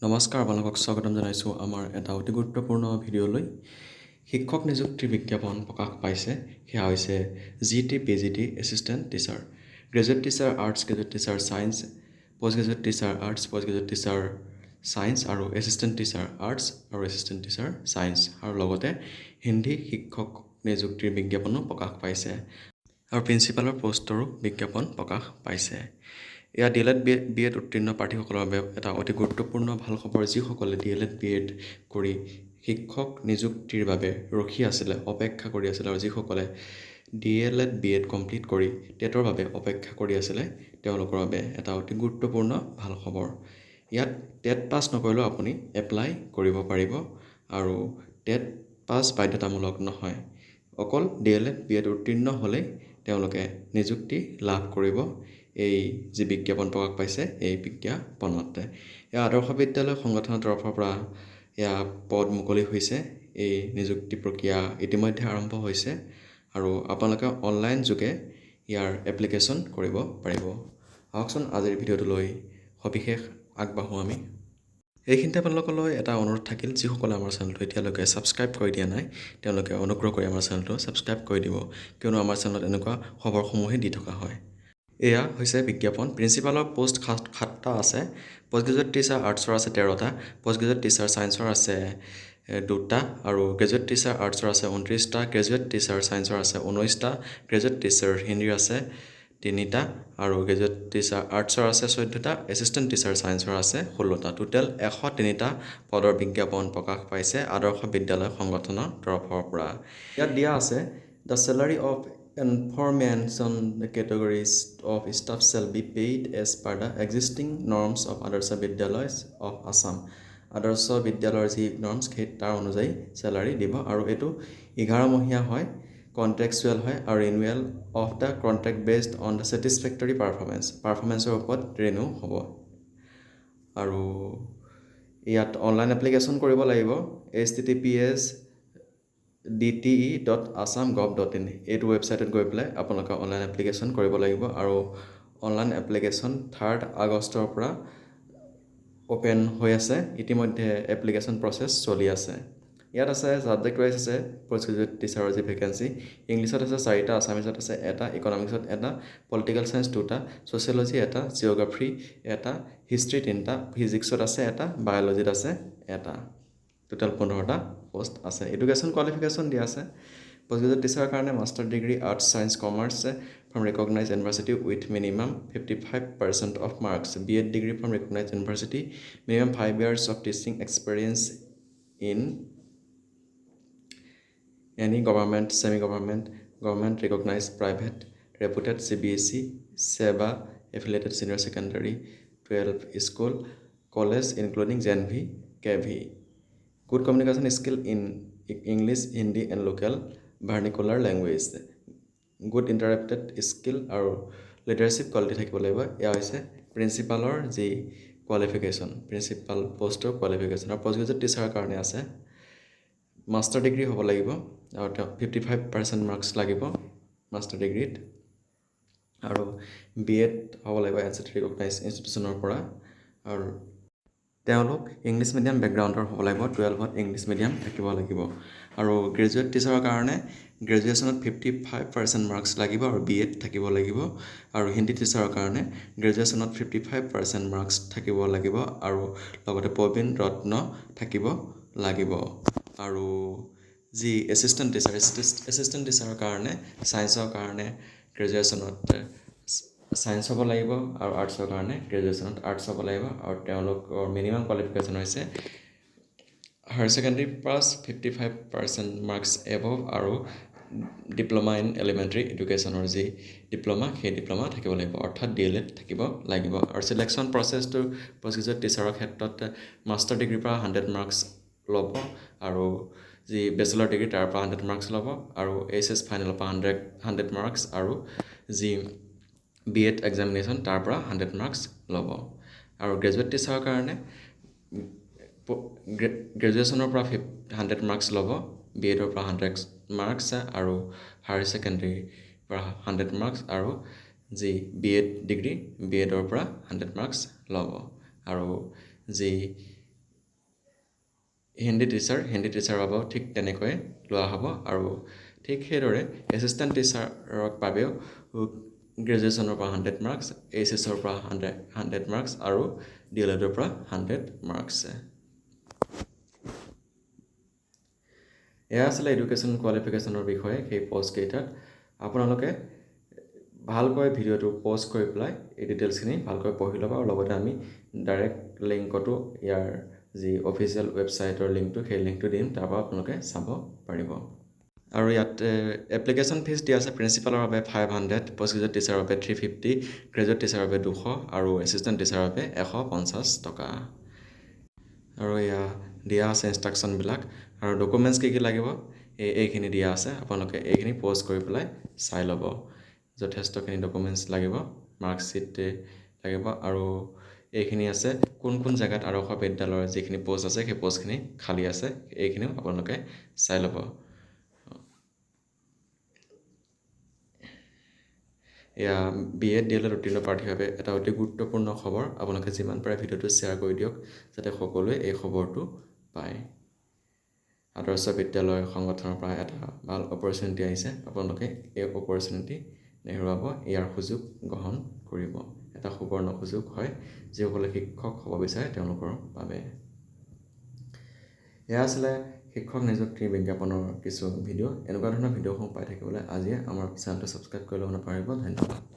নমস্কাৰ আপোনালোকক স্বাগতম জনাইছোঁ আমাৰ এটা অতি গুৰুত্বপূৰ্ণ ভিডিঅ'লৈ শিক্ষক নিযুক্তিৰ বিজ্ঞাপন প্ৰকাশ পাইছে সেয়া হৈছে GT-PGT assistant teacher graduate teacher arts graduate teacher science post graduate teacher arts post graduate teacher science আৰু এছিষ্টেণ্ট টিচাৰ আৰ্টছ আৰু এছিষ্টেণ্ট টিচাৰ ছায়েন্স আৰু লগতে হিন্দী শিক্ষক নিযুক্তিৰ বিজ্ঞাপনো প্ৰকাশ পাইছে আৰু প্ৰিন্সিপালৰ পষ্টৰো বিজ্ঞাপন প্ৰকাশ পাইছে এয়া DLED BEd উত্তীৰ্ণ প্ৰাৰ্থীসকলৰ বাবে এটা অতি গুৰুত্বপূৰ্ণ ভাল খবৰ যিসকলে DLED BEd কৰি শিক্ষক নিযুক্তিৰ বাবে ৰখি আছিলে অপেক্ষা কৰি আছিলে আৰু যিসকলে DLED BEd কমপ্লিট কৰি টেটৰ বাবে অপেক্ষা কৰি আছিলে তেওঁলোকৰ বাবে এটা অতি গুৰুত্বপূৰ্ণ ভাল খবৰ ইয়াত টেট পাছ নকৰিলেও আপুনি এপ্লাই কৰিব পাৰিব আৰু টেট পাছ বাধ্যতামূলক নহয় অকল DLED BEd উত্তীৰ্ণ হ'লেই তেওঁলোকে নিযুক্তি লাভ কৰিব এই যি বিজ্ঞাপন প্ৰকাশ পাইছে এই বিজ্ঞাপনতে এয়া আদৰ্শ বিদ্যালয় সংগঠনৰ তৰফৰ পৰা এয়া পদ মুকলি হৈছে এই নিযুক্তি প্ৰক্ৰিয়া ইতিমধ্যে আৰম্ভ হৈছে আৰু আপোনালোকে অনলাইন যোগে ইয়াৰ এপ্লিকেশ্যন কৰিব পাৰিব আহকচোন আজিৰ ভিডিঅ'টোলৈ সবিশেষ আগবাঢ়ো আমি এইখিনিতে আপোনালোকলৈ এটা অনুৰোধ থাকিল যিসকলে আমাৰ চেনেলটো এতিয়ালৈকে ছাবস্ক্ৰাইব কৰি দিয়া নাই তেওঁলোকে অনুগ্ৰহ কৰি আমাৰ চেনেলটো ছাবস্ক্ৰাইব কৰি দিব কিয়নো আমাৰ চেনেলত এনেকুৱা খবৰসমূহে দি থকা হয় এয়া হৈছে বিজ্ঞাপন প্ৰিন্সিপালৰ পোষ্ট 7টা আছে পষ্ট গ্ৰেজুৱেট টিচাৰ আৰ্টছৰ আছে 13টা পষ্ট গ্ৰেজুৱেট টিচাৰ ছায়েন্সৰ আছে 2টা আৰু গ্ৰেজুৱেট টিচাৰ আৰ্টছৰ আছে 29টা গ্ৰেজুৱেট টিচাৰ ছায়েন্সৰ আছে 19টা গ্ৰেজুৱেট টিচাৰ হিন্দীৰ আছে 3টা আৰু গ্ৰেজুৱেট টিচাৰ আৰ্টছৰ আছে 14টা এছিষ্টেণ্ট টিচাৰ ছায়েন্সৰ আছে 16টা টোটেল 103টা পদৰ বিজ্ঞাপন প্ৰকাশ পাইছে আদৰ্শ বিদ্যালয় সংগঠনৰ তৰফৰ পৰা ইয়াত দিয়া আছে the salary of Information categories of staff shall be paid as per the existing norms of Adarsa Vidyalayas of Assam. Adarsa Vidyalayar যি norms তাৰ অনুযায়ী salary দিব আৰু এটো 11 মহীয়া হয় কন্ট্ৰাকচুৱেল হয় আৰু renewal of the contract based on the satisfactory performanceৰ ওপৰত renew হ'ব আৰু ইয়াত অনলাইন এপ্লিকেশ্যন কৰিব লাগিব https dte.assam.gov.in এইটো ৱেবছাইটত গৈ পেলাই আপোনালোকে অনলাইন এপ্লিকেশ্যন কৰিব লাগিব আৰু অনলাইন এপ্লিকেশ্যন 3 আগষ্টৰ পৰা ওপেন হৈ আছে ইতিমধ্যে এপ্লিকেশ্যন প্ৰচেছ চলি আছে ইয়াত আছে সাবজেক্ট ওয়াইজ আছে পোষ্ট গ্ৰেজুৱেট টিচাৰৰ যি ভেকেন্সি ইংলিছত আছে 4টা আছামিছত আছে এটা ইকনমিক্সত এটা পলিটিকেল সায়েন্স 2টা সোশিয়োলজি এটা জিওগ্ৰাফি এটা হিষ্ট্ৰী 3টা ফিজিক্সত আছে এটা বায়োলজিত আছে এটা টোটাল 15টা পোষ্ট আছে এডুকেশ্যন কোৱালিফিকেশ্যন দিয়া আছে পোষ্ট গ্ৰেজুৱেট টিচাৰৰ কাৰণে master degree arts science commerce from recognized university with minimum 55% of marks BEd degree from recognized university minimum 5 years of teaching experience in any government semi-government government recognized private reputed CBSE SEBA affiliated senior secondary 12 school college including JNV KV good communication skill in English Hindi and local vernacular language good interpreted skill আৰু leadership quality থাকিব লাগিব এয়া হৈছে প্ৰিন্সিপালৰ যি qualification principal পোষ্টৰ qualification আৰু post graduate টিচাৰৰ কাৰণে আছে মাষ্টাৰ ডিগ্ৰী হ'ব লাগিব আৰু 55% মাৰ্কছ লাগিব মাষ্টাৰ ডিগ্ৰীত আৰু BEd হ'ব লাগিব এনচিটি ৰিকগনাইজ ইনষ্টিটিউচনৰ পৰা আৰু তেওঁলোক ইংলিছ মিডিয়াম বেকগ্ৰাউণ্ডৰ হ'ব লাগিব 12ত ইংলিছ মিডিয়াম থাকিব লাগিব আৰু গ্ৰেজুৱেট টিচাৰৰ কাৰণে গ্ৰেজুৱেশ্যনত 55% মাৰ্কছ লাগিব আৰু BEd থাকিব লাগিব আৰু হিন্দী টিচাৰৰ কাৰণে গ্ৰেজুৱেশ্যনত 55% মাৰ্কছ থাকিব লাগিব আৰু লগতে প্ৰবীণ ৰত্ন থাকিব লাগিব আৰু যি এছিষ্টেণ্ট টিচাৰৰ কাৰণে ছায়েন্সৰ কাৰণে গ্ৰেজুৱেশ্যনত ছায়েন্স হ'ব লাগিব আৰু আৰ্টছৰ কাৰণে গ্ৰেজুৱেশ্যনত আৰ্টছ হ'ব লাগিব আৰু তেওঁলোকৰ মিনিমাম কোৱালিফিকেশ্যন হৈছে higher secondary pass 55% marks above আৰু ডিপ্ল'মা ইন এলিমেণ্টাৰী এডুকেশ্যনৰ যি ডিপ্ল'মা সেই ডিপ্ল'মা থাকিব লাগিব অৰ্থাৎ DLEd থাকিব লাগিব আৰু চিলেকশ্যন প্ৰচেছটো পোষ্ট গ্ৰেজুৱেট টিচাৰৰ ক্ষেত্ৰত মাষ্টাৰ ডিগ্ৰীৰ পৰা 100 মাৰ্কছ ল'ব আৰু যি বেচেলৰ ডিগ্ৰী তাৰ পৰা 100 মাৰ্কছ ল'ব আৰু HS ফাইনেলৰ পৰা 100 মাৰ্কছ আৰু যি BEd এক্সামিনেশ্যন তাৰ পৰা 100 মাৰ্কছ ল'ব আৰু গ্ৰেজুৱেট টিচাৰৰ কাৰণে গ্ৰেজুৱেশ্যনৰ পৰা 100 মাৰ্কছ ল'ব BEdৰ পৰা 100 মাৰ্কছ আৰু হায়াৰ ছেকেণ্ডেৰীৰ পৰা 100 মাৰ্কছ আৰু যি BEd ডিগ্ৰী BEdৰ পৰা 100 মাৰ্কছ ল'ব আৰু যি হিন্দী টিচাৰৰ বাবেও ঠিক তেনেকৈ লোৱা হ'ব আৰু ঠিক সেইদৰে এছিষ্টেণ্ট টিচাৰৰ বাবেও গ্ৰেজুৱেশ্যনৰ পৰা 100 মাৰ্কছ, এইচএছৰ পৰা 100 মাৰ্কছ আৰু ডিএলএডৰ পৰা 100 মাৰ্কছ। এয়া আছিলে এডুকেশ্যন কোৱালিফিকেশ্যনৰ বিষয়ে সেই পষ্টকেইটাত। আপোনালোকে ভালকৈ ভিডিঅ'টো পজ কৰি পেলাই এই ডিটেইলছখিনি ভালকৈ পঢ়ি ল'ব আৰু লগতে আমি ডাইৰেক্ট লিংকতো ইয়াৰ যি অফিচিয়েল ৱেবছাইটৰ লিংকটো সেই লিংকটো দিম, তাৰ পৰা আপোনালোকে চাব পাৰিব। আৰু ইয়াত এপ্লিকেশ্যন ফিজ দিয়া আছে প্ৰিন্সিপালৰ বাবে 500, পষ্ট গ্ৰেজুৱেট টিচাৰৰ বাবে 350, গ্ৰেজুৱেট টিচাৰৰ বাবে 200 আৰু এছিষ্টেণ্ট টিচাৰৰ বাবে 150 টকা। আৰু এয়া দিয়া আছে ইনষ্ট্ৰাকশ্যনবিলাক আৰু ডকুমেণ্টছ কি লাগিব এইখিনি দিয়া আছে। আপোনালোকে এইখিনি প'ষ্ট কৰি পেলাই চাই ল'ব। যথেষ্টখিনি ডকুমেণ্টছ লাগিব, মাৰ্কশ্বিট লাগিব আৰু এইখিনি আছে কোন কোন জেগাত আদৰ্শ বিদ্যালয়ৰ যিখিনি প'ষ্ট আছে সেই প'ষ্টখিনি খালী আছে, এইখিনিও আপোনালোকে চাই ল'ব। এয়া BEd DLEd উত্তীৰ্ণ প্ৰাৰ্থীৰ বাবে এটা অতি গুৰুত্বপূৰ্ণ খবৰ। আপোনালোকে যিমান পাৰে ভিডিঅ'টো শ্বেয়াৰ কৰি দিয়ক যাতে সকলোৱে এই খবৰটো পায়। আদৰ্শ বিদ্যালয় সংগঠনৰ পৰা এটা ভাল অপৰচুনিটি আহিছে, আপোনালোকে এই অপৰচুনিটি নেহেৰুৱাব, ইয়াৰ সুযোগ গ্ৰহণ কৰিব। এটা সুবৰ্ণ সুযোগ হয় যিসকলে শিক্ষক হ'ব বিচাৰে তেওঁলোকৰ বাবে। এয়া আছিলে শিক্ষক নিযুক্তিৰ বিজ্ঞাপনৰ কিছু ভিডিঅ'। এনেকুৱা ধৰণৰ ভিডিঅ'সমূহ পাই থাকিবলৈ আজিয়ে আমাৰ চেনেলটো ছাবস্ক্ৰাইব কৰি ল'ব নাপাহৰিব। ধন্যবাদ।